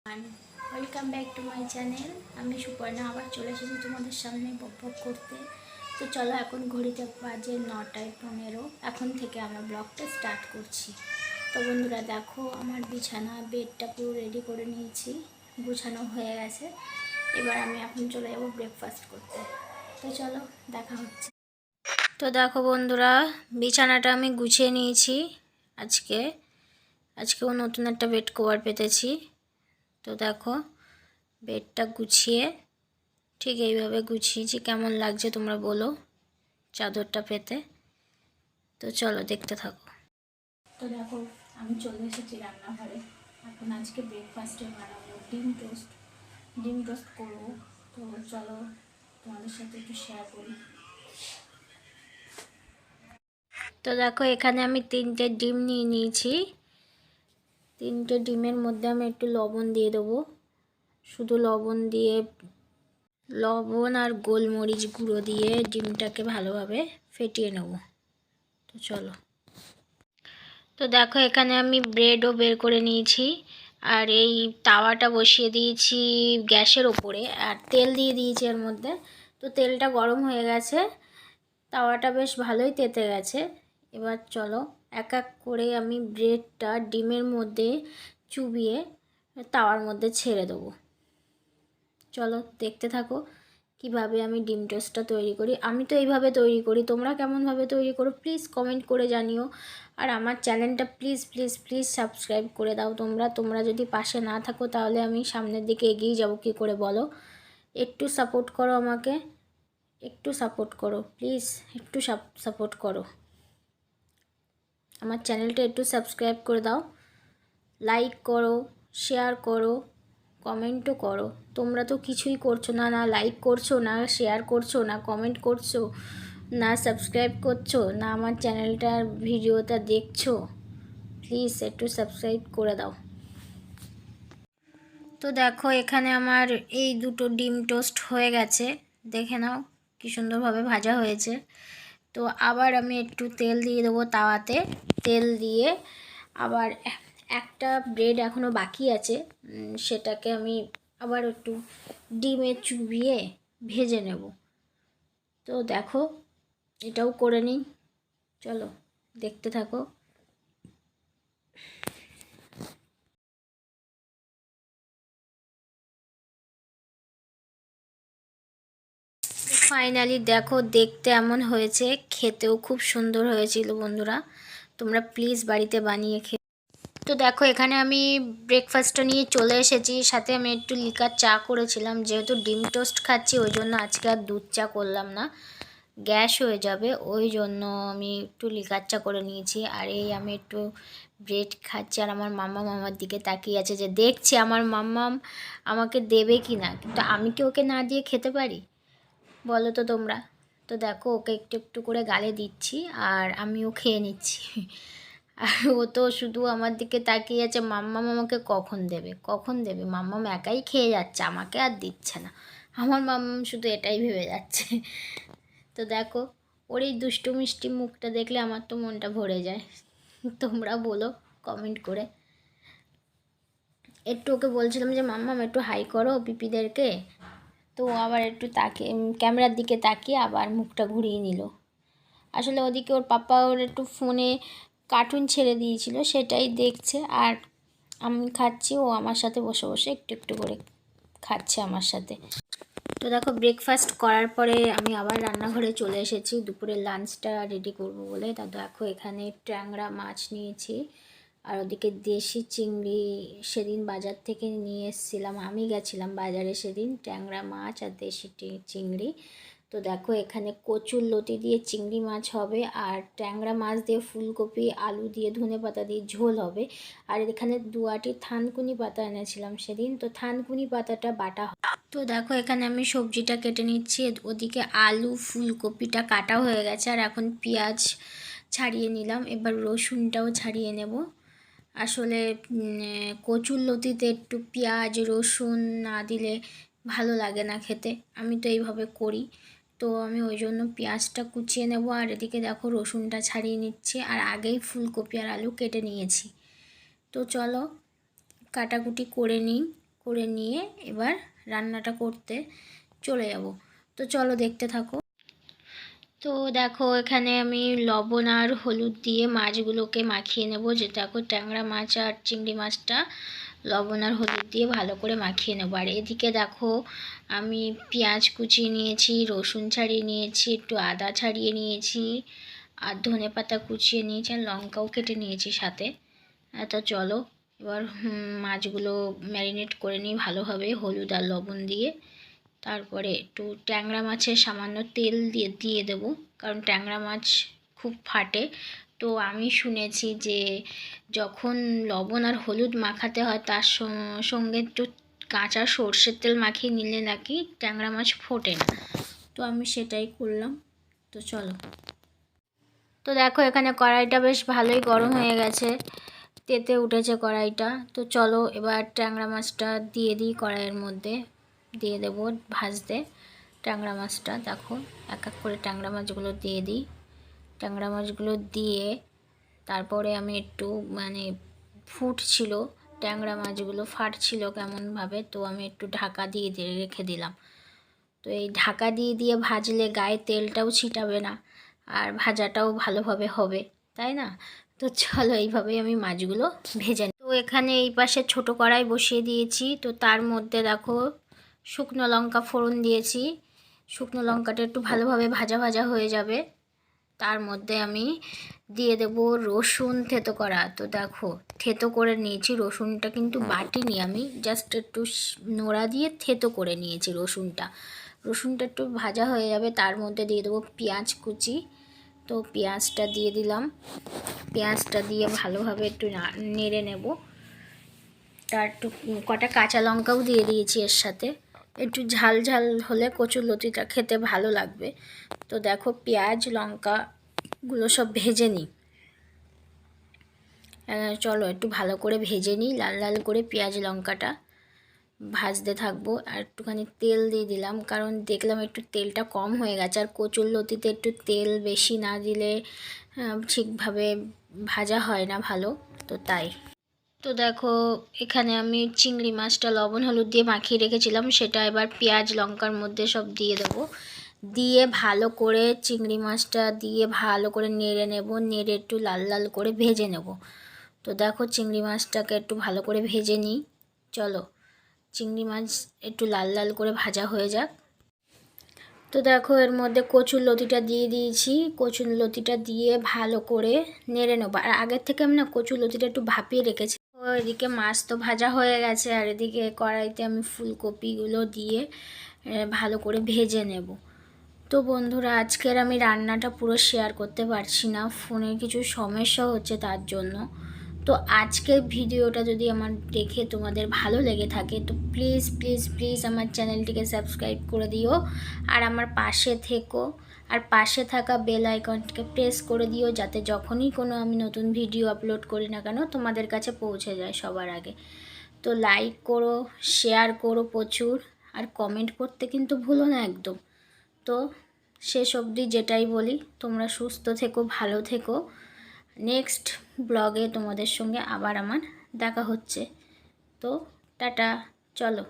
Welcome back to my channel. আমি সুপর্ণা আবার চলে এসেছি তোমাদের সামনে বক করতে। তো চলো, এখন ঘড়িতে বাজে 9:15। এখন থেকে আমার ব্লগটা স্টার্ট করছি। তো বন্ধুরা দেখো, আমার বিছানা বেডটা পুরো রেডি করে নিয়েছি, গুছানো হয়ে গেছে। এবার আমি এখন চলে যাবো ব্রেকফাস্ট করতে। তো চলো, দেখা হচ্ছে। তো দেখো বন্ধুরা, বিছানাটা আমি গুছিয়ে নিয়েছি। আজকেও নতুন একটা বেড কভার পেতেছি। তো দেখো, বেডটা গুছিয়ে ঠিক এইভাবে গুছিয়েছি। কেমন লাগছে তোমরা বলো চাদরটা পেতে। তো চলো দেখতে থাকো। তো দেখো, আমি চলে এসেছি রান্নাঘরে। এখন আজকে ব্রেকফাস্টে বানাবো ডিম টোস্ট করবো। তো চলো তোমাদের সাথে একটু শেয়ার করি। তো দেখো, এখানে আমি 3টে ডিম নিয়ে নিয়েছি। 3টে ডিমের মধ্যে আমি একটু লবণ দিয়ে দেবো। শুধু লবণ আর গোলমরিচ গুঁড়ো দিয়ে ডিমটাকে ভালোভাবে ফেটিয়ে নেব। তো চলো। তো দেখো, এখানে আমি ব্রেডও বের করে নিয়েছি। আর এই তাওয়াটা বসিয়ে দিয়েছি গ্যাসের ওপরে, আর তেল দিয়ে দিয়েছি এর মধ্যে। তো তেলটা গরম হয়ে গেছে, তাওয়াটা বেশ ভালোই তেতে গেছে। এবার চলো, এক এক করে আমি ব্রেডটা ডিমের মধ্যে চুবিয়ে তাওয়ার মধ্যে ছেড়ে দেবো। চলো দেখতে থাকো কিভাবে আমি ডিম টোস্টটা তৈরি করি। আমি তো এইভাবে তৈরি করি, তোমরা কেমনভাবে তৈরি করো প্লিজ কমেন্ট করে জানিও। আর আমার চ্যানেলটা প্লিজ প্লিজ প্লিজ সাবস্ক্রাইব করে দাও। তোমরা যদি পাশে না থাকো তাহলে আমি সামনের দিকে এগিয়ে যাব কী করে বলো। একটু সাপোর্ট করো আমাকে, একটু সাপোর্ট করো প্লিজ, একটু সাপোর্ট করো। আমার চ্যানেলটা একটু সাবস্ক্রাইব করে দাও, লাইক করো, শেয়ার করো, কমেন্টও করো। তোমরা তো কিছুই করছো না, না লাইক করছো, না শেয়ার করছো, না কমেন্ট করছো, না সাবস্ক্রাইব করছো, না আমার চ্যানেলটার ভিডিওটা দেখছো। প্লিজ একটু সাবস্ক্রাইব করে দাও। তো দেখো, এখানে আমার এই 2টো ডিম টোস্ট হয়ে গেছে। দেখে নাও কি সুন্দরভাবে ভাজা হয়েছে। তো আবার আমি একটু তেল দিয়ে দেবো তাওয়াতে। তেল দিয়ে আবার একটা ব্রেড এখনও বাকি আছে, সেটাকে আমি আবার একটু ডিমে চুবিয়ে ভেজে নেব। তো দেখো, এটাও করে নিই। চলো দেখতে থাকো। ফাইনালি দেখো, দেখতে এমন হয়েছে, খেতেও খুব সুন্দর হয়েছিল বন্ধুরা। তোমরা প্লিজ বাড়িতে বানিয়ে তো দেখো, এখানে আমি ব্রেকফাস্টটা নিয়ে চলে এসেছি। সাথে আমি একটু লিকার চা করেছিলাম, যেহেতু ডিম টোস্ট খাচ্ছি ওই জন্য আজকে আর দুধ চা করলাম না, গ্যাস হয়ে যাবে। ওই জন্য আমি একটু লিকার চা করে নিয়েছি। আর এই আমি একটু ব্রেড খাচ্ছি, আর আমার মাম্মাম আমার দিকে তাকিয়ে আছে, যে দেখছে আমার মাম্মাম আমাকে দেবে কি না। কিন্তু আমি কি ওকে না দিয়ে খেতে পারি বলো তো তোমরা। তো দেখো, ওকে একটু একটু করে গালে দিচ্ছি আর আমিও খেয়ে নিচ্ছি। আর ও তো শুধু আমার দিকে তাকিয়ে আছে, মাম্মাম আমাকে কখন দেবে কখন দেবে। মাম্মাম একাই খেয়ে যাচ্ছে, আমাকে আর দিচ্ছে না। আমার মাম্মাম শুধু এটাই ভেবে যাচ্ছে। তো দেখো, ওর এই দুষ্টু মিষ্টি মুখটা দেখলে আমার তো মনটা ভরে যায়। তোমরা বলো কমেন্ট করে। একটু ওকে বলছিলাম যে মাম্মাম একটু হাই করো পিপিদেরকে। তো আবার একটু তাকিয়ে ক্যামেরার দিকে তাকিয়ে আবার মুখটা ঘুরিয়ে নিল। আসলে ওদিকে ওর পাপা ওর একটু ফোনে কার্টুন ছেড়ে দিয়েছিল, সেটাই দেখছে। আর আমি খাচ্ছি, ও আমার সাথে বসে বসে একটু একটু করে খাচ্ছে আমার সাথে। তো দেখো, ব্রেকফাস্ট করার পরে আমি আবার রান্নাঘরে চলে এসেছি দুপুরের লাঞ্চটা রেডি করব বলে। তা দেখো, এখানে ট্যাংরা মাছ নিয়েছি, আর ওদিকে দেশি চিংড়ি সেদিন বাজার থেকে নিয়ে এসেছিলাম। আমি গেছিলাম বাজারে সেদিন, ট্যাংরা মাছ আর দেশি চিংড়ি। তো দেখো, এখানে কচুর লতি দিয়ে চিংড়ি মাছ হবে, আর ট্যাংরা মাছ দিয়ে ফুলকপি আলু দিয়ে ধনেপাতা দিয়ে ঝোল হবে। আর এখানে 2 আটি থানকুনি পাতা এনেছিলাম সেদিন, তো থানকুনি পাতাটা বাটা। তো দেখো, এখানে আমি সবজিটা কেটে নিচ্ছি। ওদিকে আলু ফুলকপিটা কাটা হয়ে গেছে, আর এখন পেঁয়াজ ছাড়িয়ে নিলাম। এবার রসুনটাও ছাড়িয়ে নেব। আসলে কচুর লতিতে একটু পেঁয়াজ রসুন না দিলে ভালো লাগে না খেতে। আমি তো এইভাবে করি। তো আমি ওই জন্য পেঁয়াজটা কুচিয়ে নেব, আর এদিকে দেখো রসুনটা ছাড়িয়ে নিচ্ছি, আর আগেই ফুলকপি আর আলু কেটে নিয়েছি। তো চলো কাটাকুটি করে নিই। করে নিয়ে এবার রান্নাটা করতে চলে যাব। তো চলো দেখতে থাকো। তো দেখো এখানে আমি লবণ আর হলুদ দিয়ে মাছগুলোকে মাখিয়ে নেব। যে দেখো ট্যাংরা মাছ আর চিংড়ি মাছটা লবণ আর হলুদ দিয়ে ভালো করে মাখিয়ে নেব। আর এদিকে দেখো আমি পেঁয়াজ কুচিয়ে নিয়েছি, রসুন ছাড়িয়ে নিয়েছি, একটু আদা ছাড়িয়ে নিয়েছি, আর ধনেপাতা কুচিয়ে নিয়েছি, আর লঙ্কাও কেটে নিয়েছি সাথে। তো চলো এবার মাছগুলো ম্যারিনেট করে নিই ভালোভাবে হলুদ আর লবণ দিয়ে। তারপরে একটু ট্যাংরা মাছের সামান্য তেল দিয়ে দেবো, কারণ ট্যাংরা মাছ খুব ফাটে। তো আমি শুনেছি যে যখন লবণ আর হলুদ মাখাতে হয় তার সঙ্গে একটু কাঁচা সর্ষের তেল মাখিয়ে নিলে নাকি ট্যাংরা মাছ ফোটে না। তো আমি সেটাই করলাম। তো চলো। তো দেখো এখানে কড়াইটা বেশ ভালোই গরম হয়ে গেছে, তেতে উঠেছে কড়াইটা। তো চলো এবার ট্যাংরা মাছটা দিয়ে দিই কড়াইয়ের মধ্যে, দিয়ে দেবো ভাজতে ট্যাংরা মাছটা। দেখো এক এক করে ট্যাংরা মাছগুলো দিয়ে দিই। ট্যাংরা মাছগুলো দিয়ে তারপরে আমি একটু ফুটছিল, ট্যাংরা মাছগুলো ফাটছিল কেমনভাবে, তো আমি একটু ঢাকা দিয়ে রেখে দিলাম। তো এই ঢাকা দিয়ে ভাজলে গায়ে তেলটাও ছিটাবে না, আর ভাজাটাও ভালোভাবে হবে, তাই না? তো চলো এইভাবেই আমি মাছগুলো ভেজে নিই। তো এখানে এই পাশে ছোটো কড়াই বসিয়ে দিয়েছি। তো তার মধ্যে দেখো শুকনো লঙ্কা ফোড়ন দিয়েছি। শুকনো লঙ্কাটা একটু ভালোভাবে ভাজা ভাজা হয়ে যাবে, তার মধ্যে আমি দিয়ে দেব রসুন থেতো করা। তো দেখো থেতো করে নিয়েছি রসুনটা, কিন্তু বাটিনি আমি, জাস্ট একটু নোড়া দিয়ে থেতো করে নিয়েছি রসুনটা। রসুনটা একটু ভাজা হয়ে যাবে, তার মধ্যে দিয়ে দেবো পেঁয়াজ কুচি। তো পেঁয়াজটা দিয়ে দিলাম, পেঁয়াজটা দিয়ে ভালোভাবে একটু নেড়ে নেব। তার একটু কটা কাঁচা লঙ্কাও দিয়ে দিয়েছি এর সাথে, একটু ঝাল ঝাল হলে কচুরলতিটা খেতে ভালো লাগবে। তো দেখো পেঁয়াজ লঙ্কাগুলো সব ভেজে নিই। চলো একটু ভালো করে ভেজে নিই, লাল লাল করে পেঁয়াজ লঙ্কাটা ভাজতে থাকবো। আর একটুখানি তেল দিয়ে দিলাম, কারণ দেখলাম একটু তেলটা কম হয়ে গেছে, আর কচুরলতিতে একটু তেল বেশি না দিলে ঠিকভাবে ভাজা হয় না ভালো, তো তাই। তো দেখো এখানে আমি চিংড়ি মাছটা লবণ হলুদ দিয়ে মাখিয়ে রেখেছিলাম, সেটা এবার পেঁয়াজ লঙ্কার মধ্যে সব দিয়ে দেবো। দিয়ে ভালো করে চিংড়ি মাছটা দিয়ে ভালো করে নেড়ে নেব, নেড়ে একটু লাল লাল করে ভেজে নেব। তো দেখো চিংড়ি মাছটাকে একটু ভালো করে ভেজে নিই। চলো চিংড়ি মাছ একটু লাল লাল করে ভাজা হয়ে যাক। তো দেখো এর মধ্যে কচুরলতিটা দিয়ে দিয়েছি, কচুরলতিটা দিয়ে ভালো করে নেড়ে নেবো। আর আগের থেকে আমি না কচুরলতিটা একটু ভাপিয়ে রেখেছি। তো এদিকে মাছ তো ভাজা হয়ে গেছে, আর এদিকে কড়াইতে আমি ফুলকপিগুলো দিয়ে ভালো করে ভেজে নেব। তো বন্ধুরা আজকের আমি রান্নাটা পুরো শেয়ার করতে পারছি না, ফোনের কিছু সমস্যা হচ্ছে তার জন্য। তো আজকের ভিডিওটা যদি আমার দেখে তোমাদের ভালো লেগে থাকে তো প্লিজ প্লিজ প্লিজ আমার চ্যানেলটিকে সাবস্ক্রাইব করে দিও, আর আমার পাশে থেকো, আর পাশে থাকা বেল আইকনটিকে প্রেস করে দিও, যাতে যখনই কোনো আমি নতুন ভিডিও আপলোড করি না কেন তোমাদের কাছে পৌঁছে যায় সবার আগে। তো লাইক করো, শেয়ার করো প্রচুর, আর কমেন্ট করতে কিন্তু ভুলো না একদম। তো শেষ অবধি যেটাই বলি, তোমরা সুস্থ থেকো, ভালো থেকো। নেক্সট ব্লগে তোমাদের সঙ্গে আবার আমার দেখা হচ্ছে। তো টাটা, চলো।